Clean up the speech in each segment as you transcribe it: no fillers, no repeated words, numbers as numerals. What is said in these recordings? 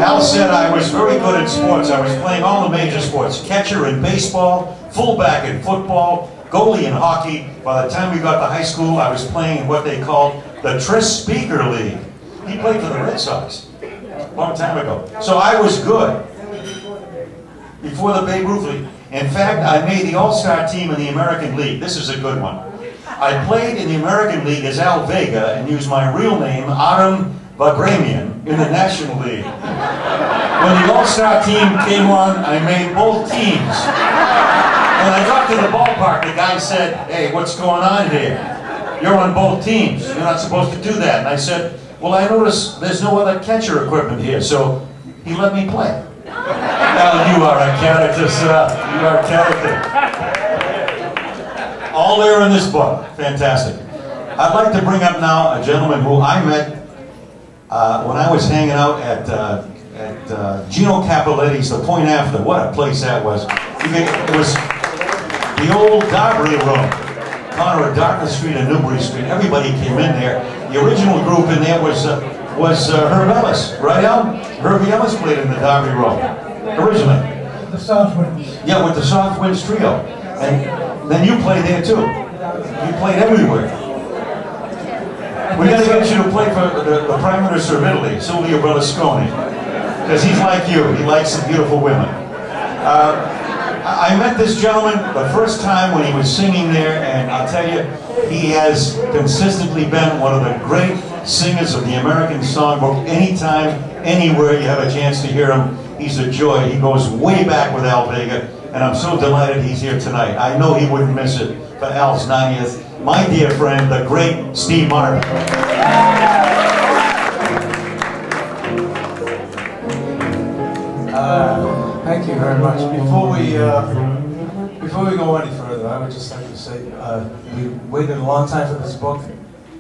Al said I was very good at sports. I was playing all the major sports. Catcher in baseball, fullback in football, goalie in hockey. By the time we got to high school, I was playing in what they called the Tris Speaker League. He played for the Red Sox a long time ago. So I was good before the Babe Ruth League. In fact, I made the All-Star team in the American League. This is a good one. I played in the American League as Al Vega and used my real name, Adam Vagramian, in the National League. When the All-Star team came on, I made both teams. When I got to the ballpark, the guy said, "Hey, what's going on here? You're on both teams. You're not supposed to do that." And I said, "Well, I noticed there's no other catcher equipment here," so he let me play. Now you are a character, sir. You are a character. All there in this book. Fantastic. I'd like to bring up now a gentleman who I met when I was hanging out at Gino Capoletti's, the Point After. What a place that was. It was the old Darby Room, corner of Dartmouth Street and Newbury Street. Everybody came in there. The original group in there was Herb Ellis, right, Al? Herbie Ellis played in the Darby Room, originally. The South Winds. Yeah, with the Soft Winds Trio. And then you played there too. You played everywhere. We got to get you to play for the Prime Minister of Italy, Silvio Berlusconi, because he's like you. He likes the beautiful women. I met this gentleman the first time when he was singing there, and I'll tell you, he has consistently been one of the great singers of the American songbook. Anytime, anywhere you have a chance to hear him, he's a joy. He goes way back with Al Vega, and I'm so delighted he's here tonight. I know he wouldn't miss it for Al's 90th. My dear friend, the great Steve Marvin. Thank you very much. Before we go any further, I would just like to say we waited a long time for this book,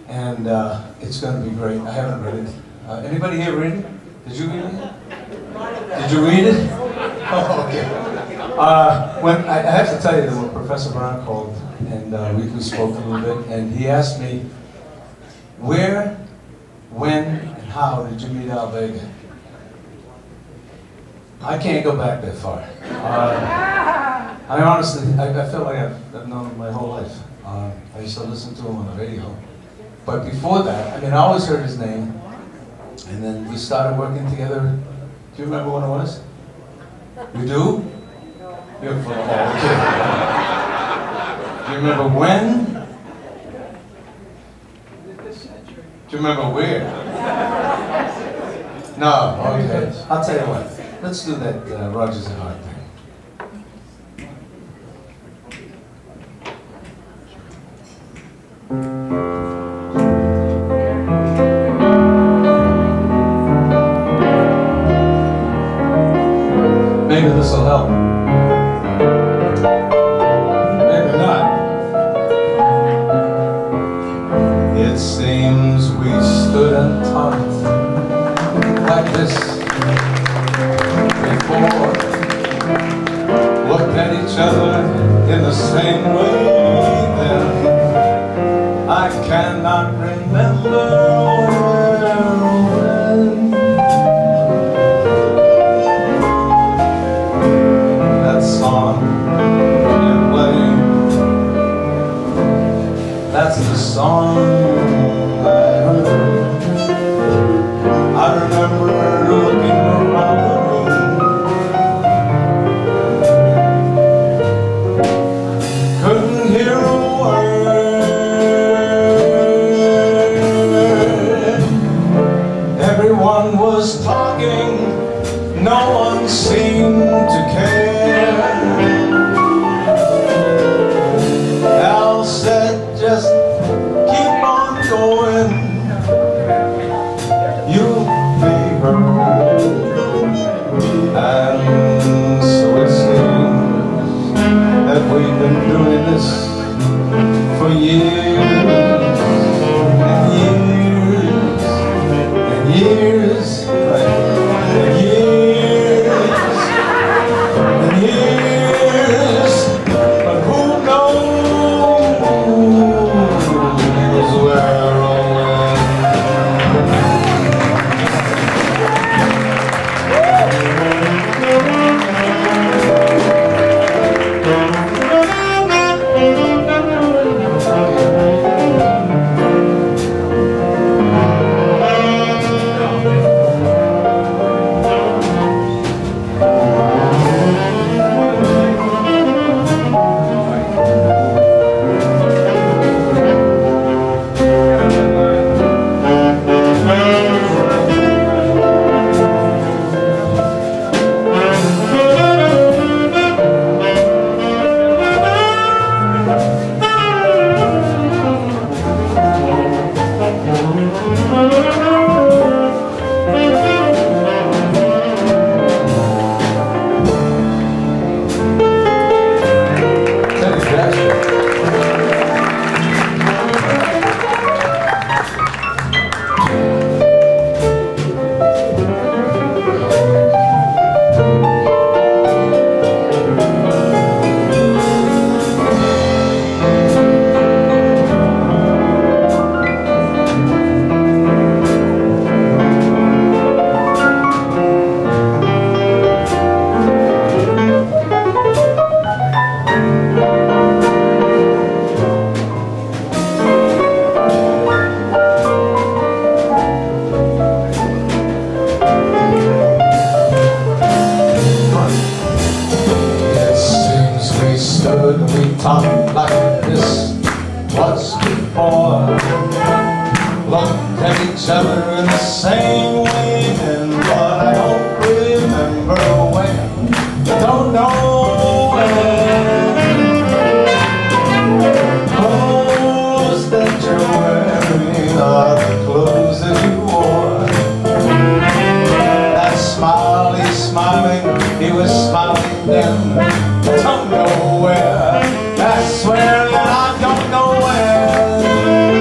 and it's going to be great. I haven't read it. Anybody here read it? Did you read it? Did you read it? Oh, okay. When I have to tell you that when Professor Brown called, and we spoke a little bit, and he asked me, where, when, and how did you meet Al Vega? I can't go back that far. I honestly, I feel like I've known him my whole life. I used to listen to him on the radio. But before that, I mean, I always heard his name, and then we started working together. Do you remember when it was? You do? You're from okay. Do you remember when? Do you remember where? No, okay. I'll tell you what. Let's do that Rogers and Hart thing. Maybe this will help. Maybe not. It seems we stood and talked like this before. Looked at each other in the same way then. I cannot remember where or when. That song you play, that's the song I heard. I remember looking around the room, couldn't hear a word. Everyone was talking, no one seemed to care. Al said, just keep on going, you'll be heard. And so it seems that we've been doing this for years and years and years and years and talk like this once before. Looked at each other in the same way, but I don't remember when. Don't know when. Clothes that you're wearing are the clothes that you wore. That smile he's smiling, he was smiling then. Don't know where. I swear that I don't know when.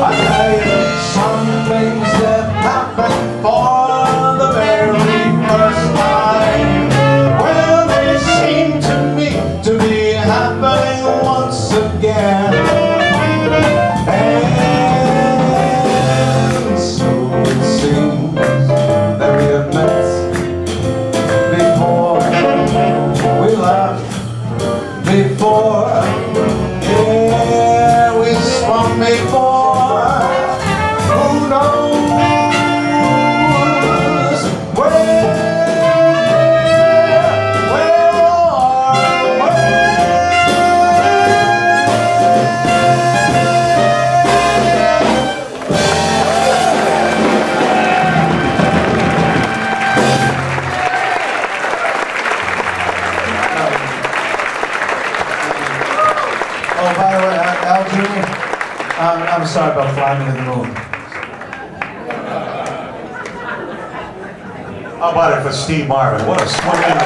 I tell you some things that happen for the very first time. Well, they seem to me to be happening once again. And so it seems that we have met before. We laughed before. Yeah, we swung before. Who knows where Oh, by the way, Al Jr., I'm sorry about flying to the moon. How about it for Steve Marvin? What a swing in the